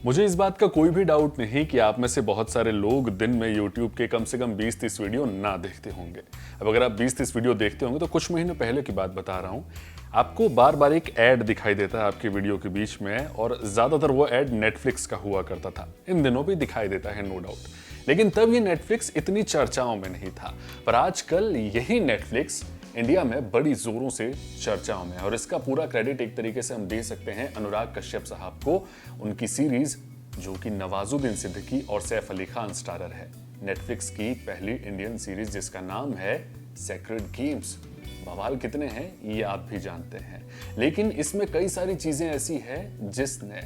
मुझे इस बात का कोई भी डाउट नहीं कि आप में से बहुत सारे लोग दिन में YouTube के कम से कम 20-30 वीडियो ना देखते होंगे। अब अगर आप 20-30 वीडियो देखते होंगे तो कुछ महीने पहले की बात बता रहा हूँ। आपको बार बार एक ऐड दिखाई देता है आपकी वीडियो के बीच में, और ज़्यादातर वो ऐड नेटफ्लिक्स का हुआ करता था। इन दिनों भी दिखाई देता है, नो डाउट, लेकिन तब ये नेटफ्लिक्स इतनी चर्चाओं में नहीं था। पर आजकल यही नेटफ्लिक्स इंडिया में बड़ी जोरों से चर्चाओं में है, और इसका पूरा क्रेडिट एक तरीके से हम दे सकते हैं अनुराग कश्यप साहब को। उनकी सीरीज जो कि नवाजुद्दीन सिद्दीकी और सैफ अली खान स्टारर है, नेटफ्लिक्स की पहली इंडियन सीरीज जिसका नाम है सेक्रेड गेम्स। बवाल कितने हैं ये आप भी जानते हैं, लेकिन इसमें कई सारी चीजें ऐसी है जिसने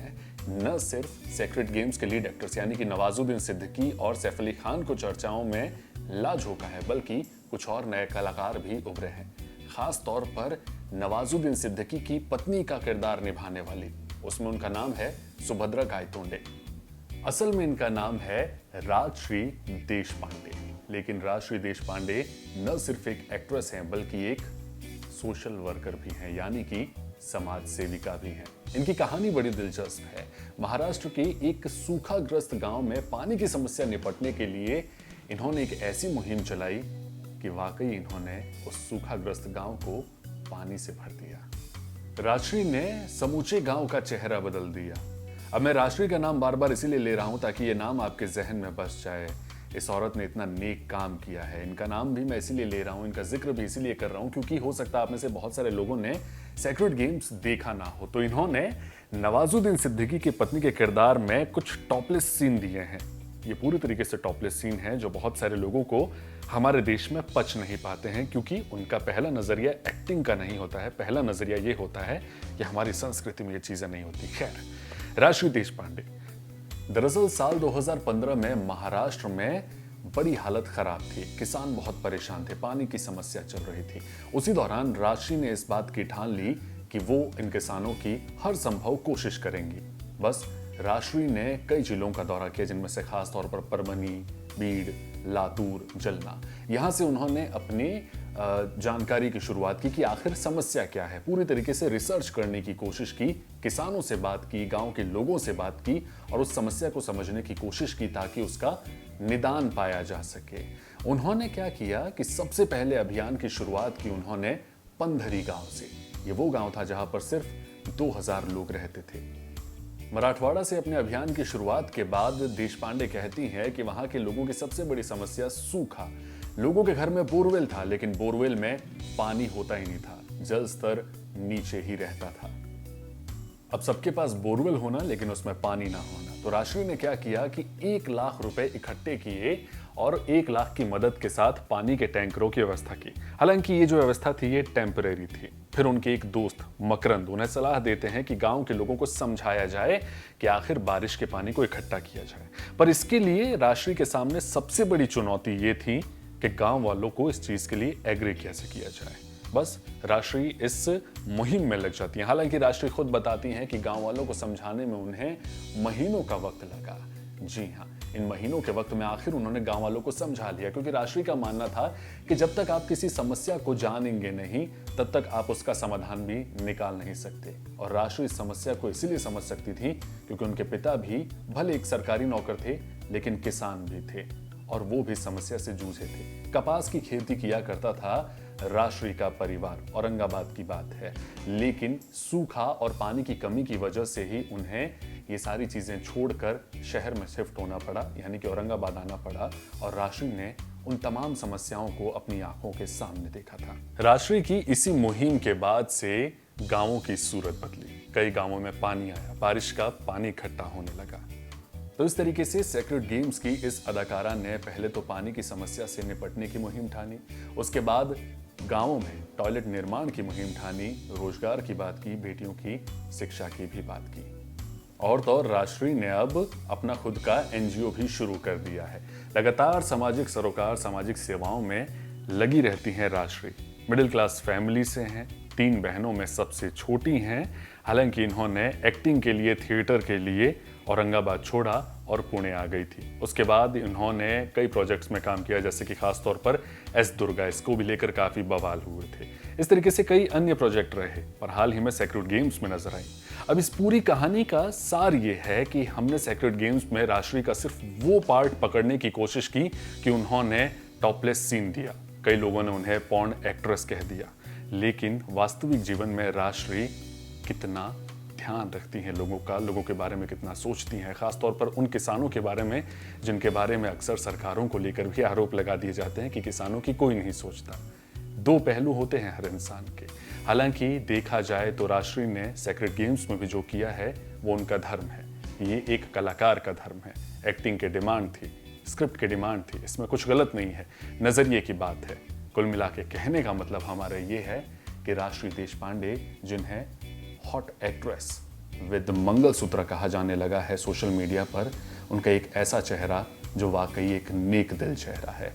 न सिर्फ सेक्रेड गेम्स के लीड एक्टर्स यानी कि नवाजुद्दीन सिद्दीकी और सैफ अली खान को चर्चाओं में ला झोंका है, बल्कि कुछ और नए कलाकार भी उभरे हैं। खास तौर पर नवाजुद्दीन सिद्दीकी की पत्नी का किरदार निभाने वाली, उसमें उनका नाम है सुभद्रा गायतोंडे। असल में इनका नाम है राजश्री देशपांडे, लेकिन राजश्री देशपांडे न सिर्फ एक एक्ट्रेस हैं बल्कि एक सोशल वर्कर भी हैं, यानी कि समाज सेविका भी हैं। इनकी कहानी बड़ी दिलचस्प है। महाराष्ट्र के एक सूखाग्रस्त गांव में पानी की समस्या निपटने के लिए इन्होंने एक ऐसी मुहिम चलाई कि वाकई इन्होंने उस सूखाग्रस्त गांव को पानी से भर दिया। राजश्री ने समूचे गांव का चेहरा बदल दिया। अब मैं राजश्री का नाम बार बार इसीलिए ले रहा हूं ताकि ये नाम आपके जहन में बस जाए। इस औरत ने इतना नेक काम किया है। इनका नाम भी मैं इसीलिए ले रहा हूं, इनका जिक्र भी इसीलिए कर रहा हूं क्योंकि हो सकता है आप में से बहुत सारे लोगों ने सेक्रेड गेम्स देखा ना हो। तो इन्होंने नवाजुद्दीन सिद्दीकी की पत्नी के किरदार में कुछ टॉपलेस सीन दिए हैं। ये पूरी तरीके से टॉपलेस सीन है जो बहुत सारे लोगों को हमारे देश में पच नहीं पाते हैं, क्योंकि उनका पहला नजरिया एक्टिंग का नहीं होता है। पहला नजरिया ये होता है कि हमारी संस्कृति में ये चीजें नहीं होती। खैर, राजश्री देशपांडे दरअसल साल 2015 में महाराष्ट्र में बड़ी हालत खराब थी। किसान बहुत परेशान थे, पानी की समस्या चल रही थी। उसी दौरान राजश्री ने इस बात की ठान ली कि वो इन किसानों की हर संभव कोशिश करेंगी। बस राजश्री ने कई जिलों का दौरा किया, जिनमें से खास तौर पर परभनी, बीड़, लातूर, जलना। यहां से उन्होंने अपनी जानकारी की शुरुआत की कि आखिर समस्या क्या है। पूरी तरीके से रिसर्च करने की कोशिश की, किसानों से बात की, गांव के लोगों से बात की और उस समस्या को समझने की कोशिश की ताकि उसका निदान पाया जा सके। उन्होंने क्या किया कि सबसे पहले अभियान की शुरुआत की उन्होंने पंधरी गांव से। ये वो गांव था जहां पर सिर्फ 2000 लोग रहते थे। मराठवाड़ा से अपने अभियान की शुरुआत के बाद देशपांडे कहती हैं कि वहां के लोगों की सबसे बड़ी समस्या सूखा। लोगों के घर में बोरवेल था, लेकिन बोरवेल में पानी होता ही नहीं था, जल स्तर नीचे ही रहता था। अब सबके पास बोरवेल होना लेकिन उसमें पानी ना होना। तो राजश्री ने क्या किया कि 1 लाख रुपए इकट्ठे किए और 1 लाख की मदद के साथ पानी के टैंकरों की व्यवस्था की। हालांकि ये जो व्यवस्था थी ये टेम्परेरी थी। फिर उनके एक दोस्त मकरंद उन्हें सलाह देते हैं कि गांव के लोगों को समझाया जाए कि आखिर बारिश के पानी को इकट्ठा किया जाए। पर इसके लिए राजश्री के सामने सबसे बड़ी चुनौती ये थी कि गांव वालों को इस चीज के लिए एग्री कैसे किया जाए। बस राजश्री इस मुहिम में लग जाती हैं। हालांकि राजश्री खुद बताती हैं कि गांव वालों को समझाने में उन्हें महीनों का वक्त लगा। जी हाँ, इन महीनों के वक्त में आखिर उन्होंने गांव वालों को समझा लिया, क्योंकि राजश्री का मानना था कि जब तक आप किसी समस्या को जानेंगे नहीं तब तक आप उसका समाधान भी निकाल नहीं सकते। और राजश्री इस समस्या को इसीलिए समझ सकती थी क्योंकि उनके पिता भी भले एक सरकारी नौकर थे लेकिन किसान भी थे और वो भी समस्या से जूझे थे। कपास की खेती किया करता था राजश्री का परिवार, औरंगाबाद की बात है, लेकिन सूखा और पानी की कमी की वजह से ही उन्हें ये सारी चीजें छोड़कर शहर में शिफ्ट होना पड़ा, यानी कि औरंगाबाद आना पड़ा। और राजश्री ने उन तमाम समस्याओं को अपनी आंखों के सामने देखा था। राजश्री की इसी मुहिम के बाद से गांवों की सूरत बदली। कई गांवों में पानी आया, बारिश का पानी इकट्ठा होने लगा। तो इस तरीके से सेक्रेड गेम्स की इस अदाकारा ने पहले तो पानी की समस्या से निपटने की मुहिम ठानी, उसके बाद गांवों में टॉयलेट निर्माण की मुहिम ठानी, रोजगार की बात की, बेटियों की शिक्षा की भी बात की। और तो और राजश्री ने अब अपना खुद का एनजीओ भी शुरू कर दिया है। लगातार सामाजिक सरोकार, सामाजिक सेवाओं में लगी रहती हैं राजश्री। मिडिल क्लास फैमिली से हैं, 3 बहनों में सबसे छोटी हैं। हालांकि इन्होंने एक्टिंग के लिए, थिएटर के लिए औरंगाबाद छोड़ा और पुणे आ गई थी। उसके बाद इन्होंने कई प्रोजेक्ट्स में काम किया, जैसे कि खास तौर पर एस दुर्गा, इसको भी लेकर काफी बवाल हुए थे। इस तरीके से कई अन्य प्रोजेक्ट रहे, पर हाल ही में सेक्रेड गेम्स में नजर आई। अब इस पूरी कहानी का सार ये है कि हमने सेक्रेड गेम्स में राजश्री का सिर्फ वो पार्ट पकड़ने की कोशिश की कि उन्होंने टॉपलेस सीन दिया। कई लोगों ने उन्हें पॉर्न एक्ट्रेस कह दिया, लेकिन वास्तविक जीवन में राजश्री कितना ध्यान रखती हैं लोगों का, लोगों के बारे में कितना सोचती हैं, खासतौर पर उन किसानों के बारे में जिनके बारे में अक्सर सरकारों को लेकर भी आरोप लगा दिए जाते हैं कि किसानों की कोई नहीं सोचता। दो पहलू होते हैं हर इंसान के। हालांकि देखा जाए तो राजश्री ने सेक्रेड गेम्स में भी जो किया है वो उनका धर्म है। ये एक कलाकार का धर्म है। एक्टिंग की डिमांड थी, स्क्रिप्ट की डिमांड थी, इसमें कुछ गलत नहीं है, नजरिए की बात है। कुल मिला के कहने का मतलब हमारा ये है कि राजश्री देशपांडे, जिन्हें हॉट एक्ट्रेस विद मंगलसूत्र कहा जाने लगा है सोशल मीडिया पर, उनका एक ऐसा चेहरा जो वाकई एक नेक दिल चेहरा है।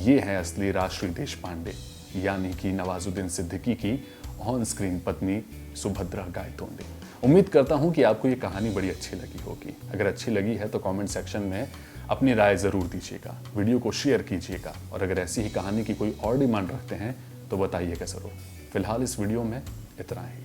ये है असली राजश्री देशपांडे, यानी कि नवाजुद्दीन सिद्दीकी की ऑन स्क्रीन पत्नी सुभद्रा गायतोंडे। उम्मीद करता हूं कि आपको ये कहानी बड़ी अच्छी लगी होगी। अगर अच्छी लगी है तो कमेंट सेक्शन में अपनी राय जरूर दीजिएगा, वीडियो को शेयर कीजिएगा, और अगर ऐसी ही कहानी की कोई और डिमांड रखते हैं तो बताइएगा जरूर। फिलहाल इस वीडियो में इतना ही।